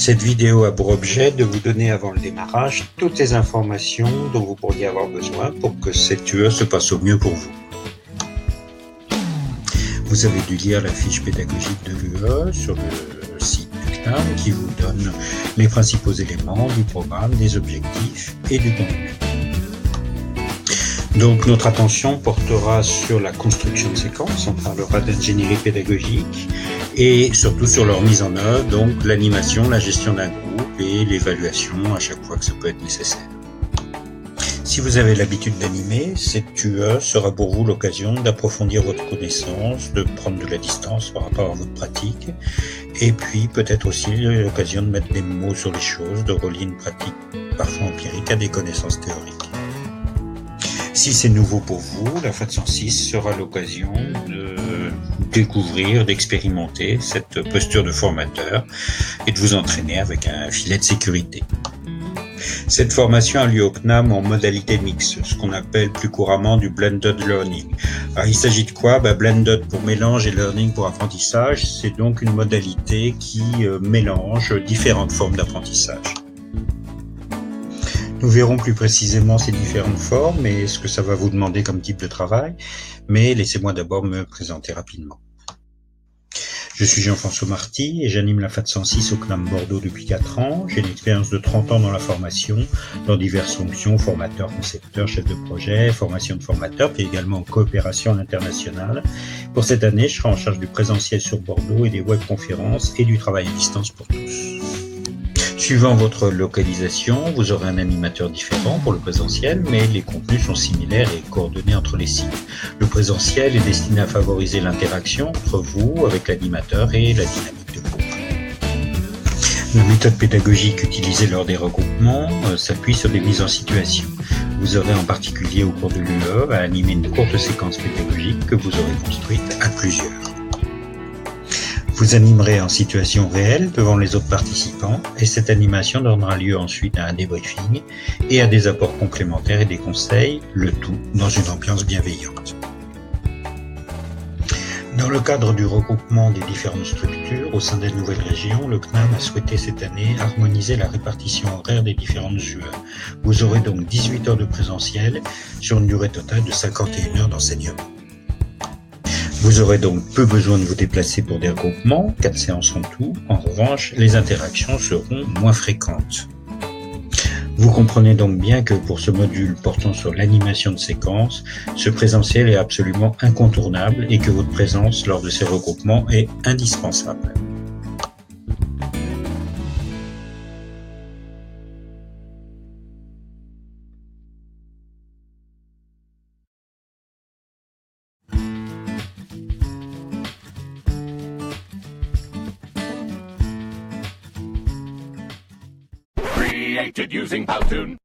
Cette vidéo a pour objet de vous donner avant le démarrage toutes les informations dont vous pourriez avoir besoin pour que cette UE se passe au mieux pour vous. Vous avez dû lire la fiche pédagogique de l'UE sur le site du CNAM qui vous donne les principaux éléments du programme, des objectifs et du contenu. Donc notre attention portera sur la construction de séquences, on parlera d'ingénierie pédagogique et surtout sur leur mise en œuvre, donc l'animation, la gestion d'un groupe et l'évaluation à chaque fois que ça peut être nécessaire. Si vous avez l'habitude d'animer, cette UE sera pour vous l'occasion d'approfondir votre connaissance, de prendre de la distance par rapport à votre pratique et puis peut-être aussi l'occasion de mettre des mots sur les choses, de relier une pratique parfois empirique à des connaissances théoriques. Si c'est nouveau pour vous, la FAT 106 sera l'occasion de découvrir, d'expérimenter cette posture de formateur et de vous entraîner avec un filet de sécurité. Cette formation a lieu au CNAM en modalité mixte, ce qu'on appelle plus couramment du blended learning. Alors, il s'agit de quoi? Blended pour mélange et learning pour apprentissage, c'est donc une modalité qui mélange différentes formes d'apprentissage. Nous verrons plus précisément ces différentes formes et ce que ça va vous demander comme type de travail, mais laissez-moi d'abord me présenter rapidement. Je suis Jean-François Marty et j'anime la FAT 106 au CNAM Bordeaux depuis 4 ans. J'ai une expérience de 30 ans dans la formation, dans diverses fonctions, formateur, concepteur, chef de projet, formation de formateur, puis également en coopération internationale. Pour cette année, je serai en charge du présentiel sur Bordeaux et des webconférences et du travail à distance pour tous. Suivant votre localisation, vous aurez un animateur différent pour le présentiel, mais les contenus sont similaires et coordonnés entre les sites. Le présentiel est destiné à favoriser l'interaction entre vous, avec l'animateur et la dynamique de groupe. La méthode pédagogique utilisée lors des regroupements s'appuie sur des mises en situation. Vous aurez en particulier au cours de l'UE à animer une courte séquence pédagogique que vous aurez construite à plusieurs. Vous animerez en situation réelle devant les autres participants et cette animation donnera lieu ensuite à un débriefing et à des apports complémentaires et des conseils, le tout dans une ambiance bienveillante. Dans le cadre du regroupement des différentes structures au sein des nouvelles régions, le CNAM a souhaité cette année harmoniser la répartition horaire des différentes UE. Vous aurez donc 18 heures de présentiel sur une durée totale de 51 heures d'enseignement. Vous aurez donc peu besoin de vous déplacer pour des regroupements, 4 séances en tout. En revanche, les interactions seront moins fréquentes. Vous comprenez donc bien que pour ce module portant sur l'animation de séquences, ce présentiel est absolument incontournable et que votre présence lors de ces regroupements est indispensable. Created using Powtoon.